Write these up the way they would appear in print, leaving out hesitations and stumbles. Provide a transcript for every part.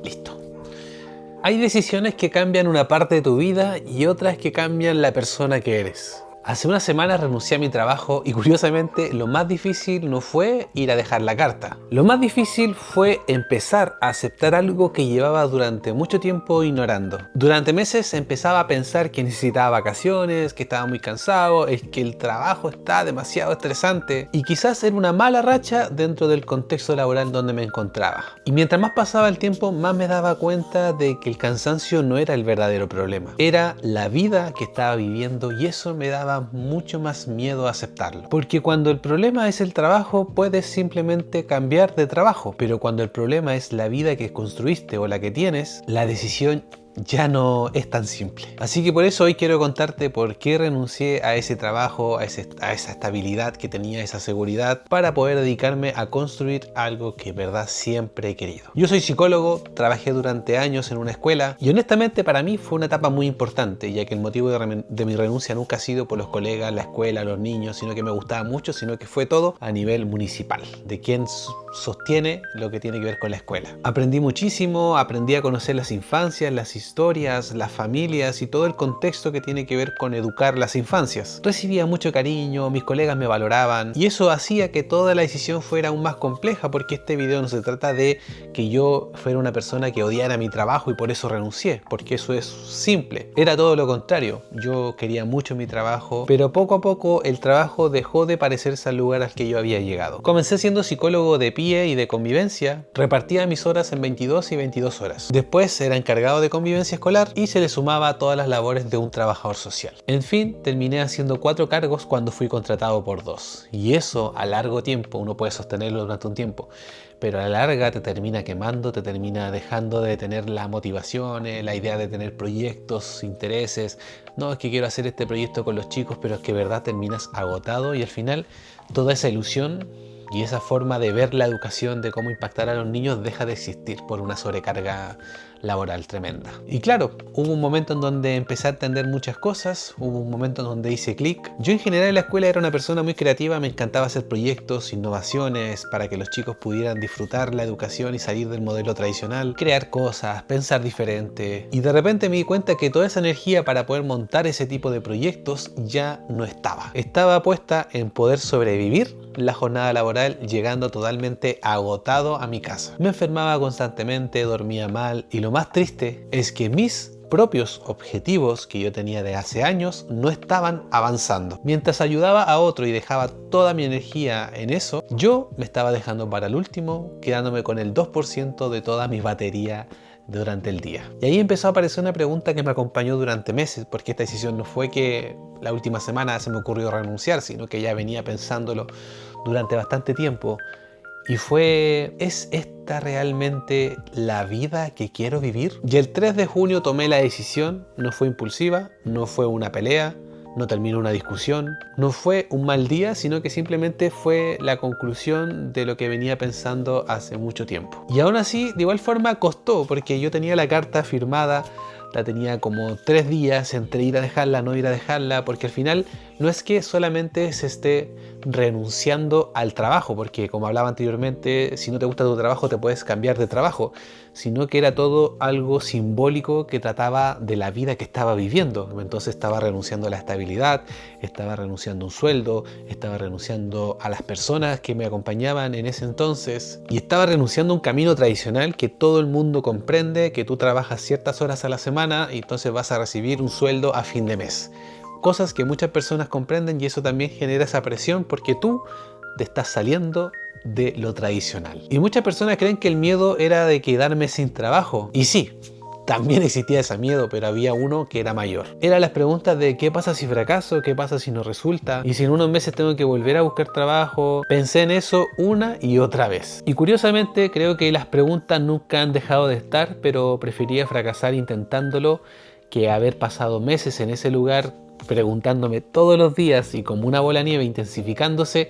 Listo. Hay decisiones que cambian una parte de tu vida y otras que cambian la persona que eres. Hace unas semanas renuncié a mi trabajo y curiosamente lo más difícil no fue ir a dejar la carta. Lo más difícil fue empezar a aceptar algo que llevaba durante mucho tiempo ignorando. Durante meses empezaba a pensar que necesitaba vacaciones, que estaba muy cansado, que el trabajo está demasiado estresante y quizás era una mala racha dentro del contexto laboral donde me encontraba. Y mientras más pasaba el tiempo, más me daba cuenta de que el cansancio no era el verdadero problema. Era la vida que estaba viviendo y eso me daba mucho más miedo a aceptarlo. Porque cuando el problema es el trabajo, puedes simplemente cambiar de trabajo. Pero cuando el problema es la vida que construiste o la que tienes, la decisión ya no es tan simple. Así que por eso hoy quiero contarte por qué renuncié a ese trabajo, a esa estabilidad que tenía, esa seguridad, para poder dedicarme a construir algo que en verdad siempre he querido. Yo soy psicólogo, trabajé durante años en una escuela y honestamente para mí fue una etapa muy importante, ya que el motivo de mi renuncia nunca ha sido por los colegas, la escuela, los niños, sino que me gustaba mucho, sino que fue todo a nivel municipal, de quien sostiene lo que tiene que ver con la escuela. Aprendí muchísimo, aprendí a conocer las infancias, las historias, las familias y todo el contexto que tiene que ver con educar las infancias. Recibía mucho cariño, mis colegas me valoraban y eso hacía que toda la decisión fuera aún más compleja, porque este video no se trata de que yo fuera una persona que odiara mi trabajo y por eso renuncié, porque eso es simple. Era todo lo contrario. Yo quería mucho mi trabajo, pero poco a poco el trabajo dejó de parecerse al lugar al que yo había llegado. Comencé siendo psicólogo de PIE y de convivencia, repartía mis horas en 22 y 22 horas. Después era encargado de convivencia escolar y se le sumaba a todas las labores de un trabajador social. En fin, terminé haciendo 4 cargos cuando fui contratado por 2. Y eso a largo tiempo, uno puede sostenerlo durante un tiempo, pero a la larga te termina quemando, te termina dejando de tener la motivación, la idea de tener proyectos, intereses. No, es que quiero hacer este proyecto con los chicos, pero es que de verdad terminas agotado y al final toda esa ilusión y esa forma de ver la educación, de cómo impactar a los niños, deja de existir por una sobrecarga laboral tremenda. Y claro, hubo un momento en donde empecé a entender muchas cosas, hubo un momento en donde hice clic. Yo en general en la escuela era una persona muy creativa, me encantaba hacer proyectos, innovaciones, para que los chicos pudieran disfrutar la educación y salir del modelo tradicional, crear cosas, pensar diferente. Y de repente me di cuenta que toda esa energía para poder montar ese tipo de proyectos ya no estaba. Estaba puesta en poder sobrevivir la jornada laboral, llegando totalmente agotado a mi casa. Me enfermaba constantemente, dormía mal y lo más triste es que mis propios objetivos que yo tenía de hace años no estaban avanzando. Mientras ayudaba a otro y dejaba toda mi energía en eso, yo me estaba dejando para el último, quedándome con el 2% de toda mi batería durante el día. Y ahí empezó a aparecer una pregunta que me acompañó durante meses, porque esta decisión no fue que la última semana se me ocurrió renunciar, sino que ya venía pensándolo durante bastante tiempo. Y fue, ¿es esta realmente la vida que quiero vivir? Y el 3 de junio tomé la decisión, no fue impulsiva, no fue una pelea, no terminó una discusión, no fue un mal día, sino que simplemente fue la conclusión de lo que venía pensando hace mucho tiempo. Y aún así, de igual forma costó, porque yo tenía la carta firmada, la tenía como 3 días entre ir a dejarla, no ir a dejarla, porque al final no es que solamente se esté renunciando al trabajo, porque como hablaba anteriormente, si no te gusta tu trabajo te puedes cambiar de trabajo, sino que era todo algo simbólico que trataba de la vida que estaba viviendo. Entonces estaba renunciando a la estabilidad, estaba renunciando a un sueldo, estaba renunciando a las personas que me acompañaban en ese entonces y estaba renunciando a un camino tradicional que todo el mundo comprende, que tú trabajas ciertas horas a la semana y entonces vas a recibir un sueldo a fin de mes. Cosas que muchas personas comprenden y eso también genera esa presión porque tú te estás saliendo de lo tradicional. Y muchas personas creen que el miedo era de quedarme sin trabajo. Y sí, también existía ese miedo, pero había uno que era mayor. Eran las preguntas de ¿qué pasa si fracaso? ¿Qué pasa si no resulta? ¿Y si en unos meses tengo que volver a buscar trabajo? Pensé en eso una y otra vez. Y curiosamente creo que las preguntas nunca han dejado de estar, pero prefería fracasar intentándolo que haber pasado meses en ese lugar preguntándome todos los días y como una bola de nieve intensificándose,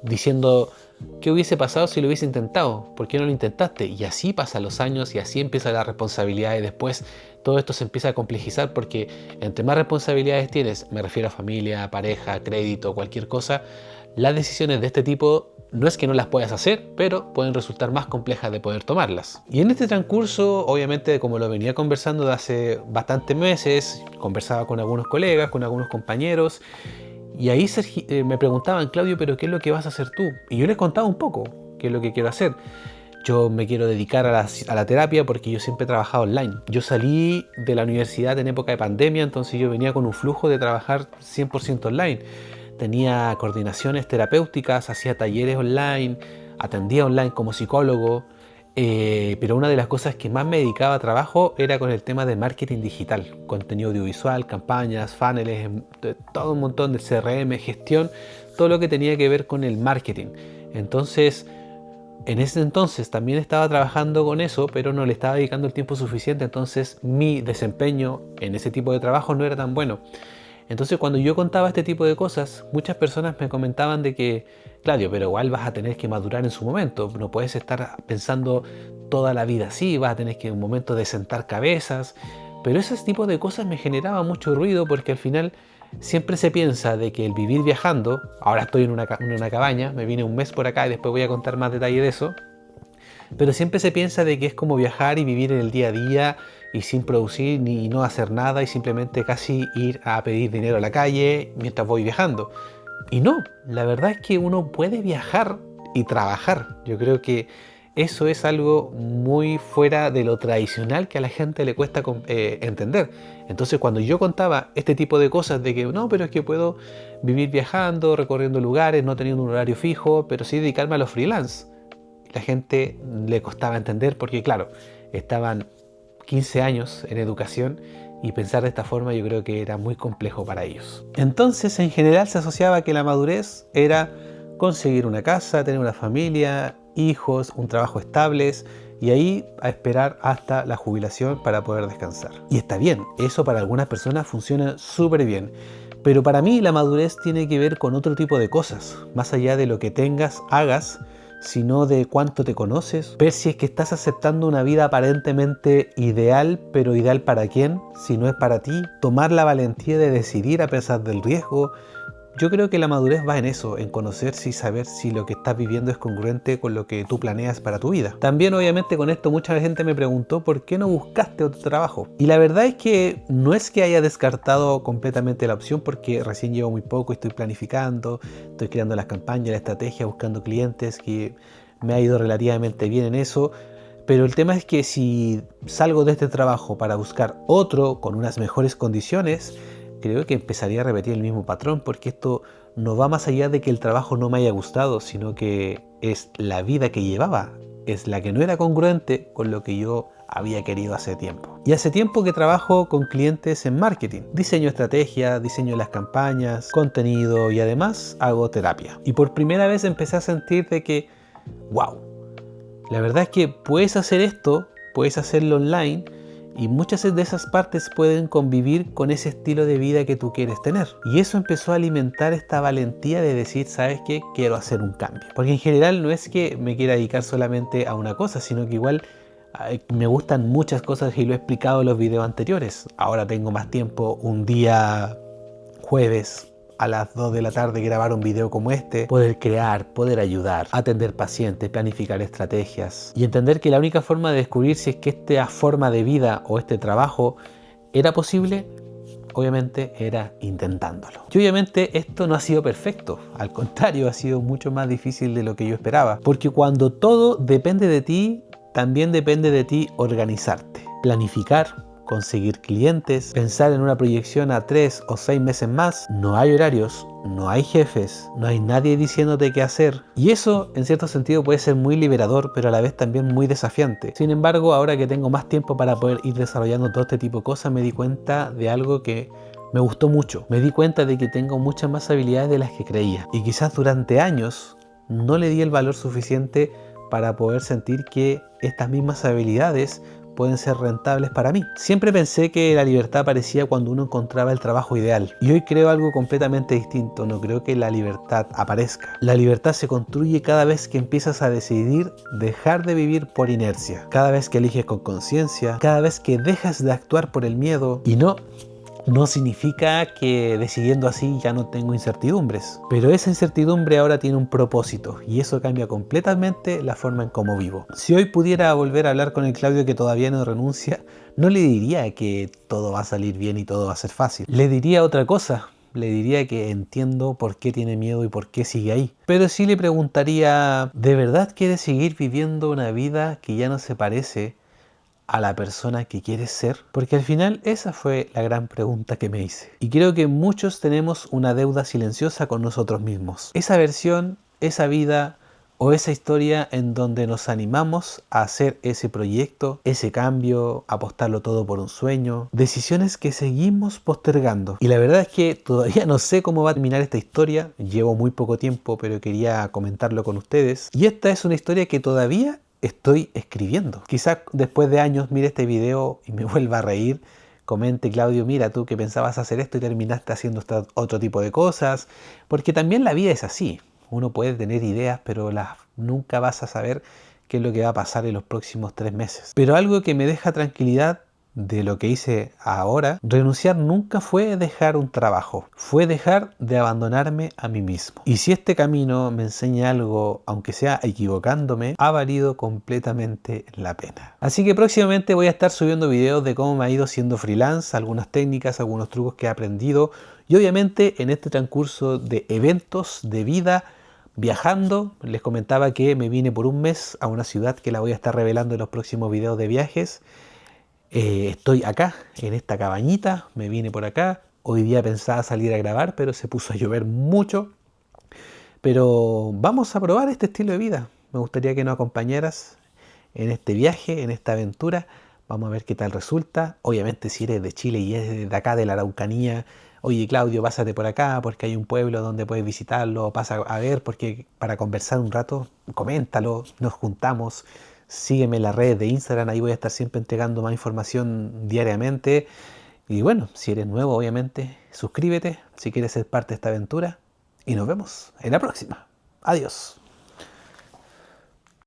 diciendo ¿qué hubiese pasado si lo hubiese intentado? ¿Por qué no lo intentaste? Y así pasan los años y así empieza la responsabilidad y después todo esto se empieza a complejizar porque entre más responsabilidades tienes, me refiero a familia, pareja, crédito, cualquier cosa, las decisiones de este tipo No es que no las puedas hacer, pero pueden resultar más complejas de poder tomarlas. Y en este transcurso, obviamente, como lo venía conversando de hace bastantes meses, conversaba con algunos colegas, con algunos compañeros, y ahí me preguntaban, Claudio, ¿pero qué es lo que vas a hacer tú? Y yo les contaba un poco qué es lo que quiero hacer. Yo me quiero dedicar a la terapia porque yo siempre he trabajado online. Yo salí de la universidad en época de pandemia, entonces yo venía con un flujo de trabajar 100% online. Tenía coordinaciones terapéuticas, hacía talleres online, atendía online como psicólogo, pero una de las cosas que más me dedicaba a trabajo era con el tema de marketing digital, contenido audiovisual, campañas, funnels, todo un montón de CRM, gestión, todo lo que tenía que ver con el marketing. Entonces, en ese entonces también estaba trabajando con eso, pero no le estaba dedicando el tiempo suficiente, entonces mi desempeño en ese tipo de trabajo no era tan bueno. Entonces cuando yo contaba este tipo de cosas, muchas personas me comentaban de que, Claudio, pero igual vas a tener que madurar en su momento, no puedes estar pensando toda la vida así, vas a tener que en un momento de sentar cabezas, pero ese tipo de cosas me generaba mucho ruido porque al final siempre se piensa de que el vivir viajando, ahora estoy en una cabaña, me vine un mes por acá y después voy a contar más detalle de eso, pero siempre se piensa de que es como viajar y vivir en el día a día y sin producir ni no hacer nada y simplemente casi ir a pedir dinero a la calle mientras voy viajando. Y no, la verdad es que uno puede viajar y trabajar. Yo creo que eso es algo muy fuera de lo tradicional que a la gente le cuesta entender. Entonces cuando yo contaba este tipo de cosas de que no, pero es que puedo vivir viajando, recorriendo lugares, no teniendo un horario fijo, pero sí dedicarme a los freelance, la gente le costaba entender porque claro, estaban 15 años en educación y pensar de esta forma yo creo que era muy complejo para ellos. Entonces en general se asociaba que la madurez era conseguir una casa, tener una familia, hijos, un trabajo estable y ahí a esperar hasta la jubilación para poder descansar. Y está bien, eso para algunas personas funciona súper bien. Pero para mí la madurez tiene que ver con otro tipo de cosas, más allá de lo que tengas, hagas, sino de cuánto te conoces, ver si es que estás aceptando una vida aparentemente ideal, pero ideal para quién, si no es para ti, tomar la valentía de decidir a pesar del riesgo. Yo creo que la madurez va en eso, en conocerse y saber si lo que estás viviendo es congruente con lo que tú planeas para tu vida. También obviamente con esto mucha gente me preguntó por qué no buscaste otro trabajo. Y la verdad es que no es que haya descartado completamente la opción porque recién llevo muy poco, estoy planificando, estoy creando las campañas, la estrategia, buscando clientes, que me ha ido relativamente bien en eso. Pero el tema es que si salgo de este trabajo para buscar otro con unas mejores condiciones, creo que empezaría a repetir el mismo patrón porque esto no va más allá de que el trabajo no me haya gustado, sino que es la vida que llevaba, es la que no era congruente con lo que yo había querido hace tiempo. Y hace tiempo que trabajo con clientes en marketing, diseño estrategia, diseño las campañas, contenido y además hago terapia. Y por primera vez empecé a sentir de que, wow, la verdad es que puedes hacer esto, puedes hacerlo online, y muchas de esas partes pueden convivir con ese estilo de vida que tú quieres tener. Y eso empezó a alimentar esta valentía de decir, ¿sabes qué? Quiero hacer un cambio. Porque en general no es que me quiera dedicar solamente a una cosa, sino que igual me gustan muchas cosas y lo he explicado en los videos anteriores. Ahora tengo más tiempo un día jueves a las 2 de la tarde grabar un video como este, poder crear, poder ayudar, atender pacientes, planificar estrategias y entender que la única forma de descubrir si es que esta forma de vida o este trabajo era posible, obviamente era intentándolo. Y obviamente esto no ha sido perfecto, al contrario, ha sido mucho más difícil de lo que yo esperaba, porque cuando todo depende de ti, también depende de ti organizarte, planificar, conseguir clientes, pensar en una proyección a 3 o 6 meses más. No hay horarios, no hay jefes, no hay nadie diciéndote qué hacer. Y eso, en cierto sentido, puede ser muy liberador, pero a la vez también muy desafiante. Sin embargo, ahora que tengo más tiempo para poder ir desarrollando todo este tipo de cosas, me di cuenta de algo que me gustó mucho. Me di cuenta de que tengo muchas más habilidades de las que creía. Y quizás durante años no le di el valor suficiente para poder sentir que estas mismas habilidades pueden ser rentables para mí. Siempre pensé que la libertad aparecía cuando uno encontraba el trabajo ideal. Y hoy creo algo completamente distinto. No creo que la libertad aparezca. La libertad se construye cada vez que empiezas a decidir dejar de vivir por inercia. Cada vez que eliges con conciencia. Cada vez que dejas de actuar por el miedo. Y no, no significa que decidiendo así ya no tengo incertidumbres, pero esa incertidumbre ahora tiene un propósito y eso cambia completamente la forma en cómo vivo. Si hoy pudiera volver a hablar con el Claudio que todavía no renuncia, no le diría que todo va a salir bien y todo va a ser fácil. Le diría otra cosa. Le diría que entiendo por qué tiene miedo y por qué sigue ahí. Pero sí le preguntaría, ¿de verdad quieres seguir viviendo una vida que ya no se parece a la persona que quieres ser? Porque al final esa fue la gran pregunta que me hice. Y creo que muchos tenemos una deuda silenciosa con nosotros mismos. Esa versión, esa vida o esa historia en donde nos animamos a hacer ese proyecto, ese cambio, apostarlo todo por un sueño, decisiones que seguimos postergando. Y la verdad es que todavía no sé cómo va a terminar esta historia, llevo muy poco tiempo, pero quería comentarlo con ustedes. Y esta es una historia que todavía estoy escribiendo. Quizás después de años mire este video y me vuelva a reír, comente: Claudio, mira tú que pensabas hacer esto y terminaste haciendo otro tipo de cosas, porque también la vida es así. Uno puede tener ideas, pero nunca vas a saber qué es lo que va a pasar en los próximos 3 meses. Pero algo que me deja tranquilidad de lo que hice ahora, renunciar nunca fue dejar un trabajo, fue dejar de abandonarme a mí mismo. Y si este camino me enseña algo, aunque sea equivocándome, ha valido completamente la pena. Así que próximamente voy a estar subiendo videos de cómo me ha ido siendo freelance, algunas técnicas, algunos trucos que he aprendido y obviamente en este transcurso de eventos, de vida, viajando. Les comentaba que me vine por un mes a una ciudad que la voy a estar revelando en los próximos videos de viajes. Estoy acá, en esta cabañita, me vine por acá. Hoy día pensaba salir a grabar, pero se puso a llover mucho. Pero vamos a probar este estilo de vida. Me gustaría que nos acompañaras en este viaje, en esta aventura. Vamos a ver qué tal resulta. Obviamente si eres de Chile y eres de acá, de la Araucanía, oye Claudio, pásate por acá porque hay un pueblo donde puedes visitarlo, pasa a ver porque para conversar un rato, coméntalo, nos juntamos. Sígueme en las redes de Instagram, ahí voy a estar siempre entregando más información diariamente. Y bueno, si eres nuevo, obviamente, suscríbete si quieres ser parte de esta aventura. Y nos vemos en la próxima. Adiós.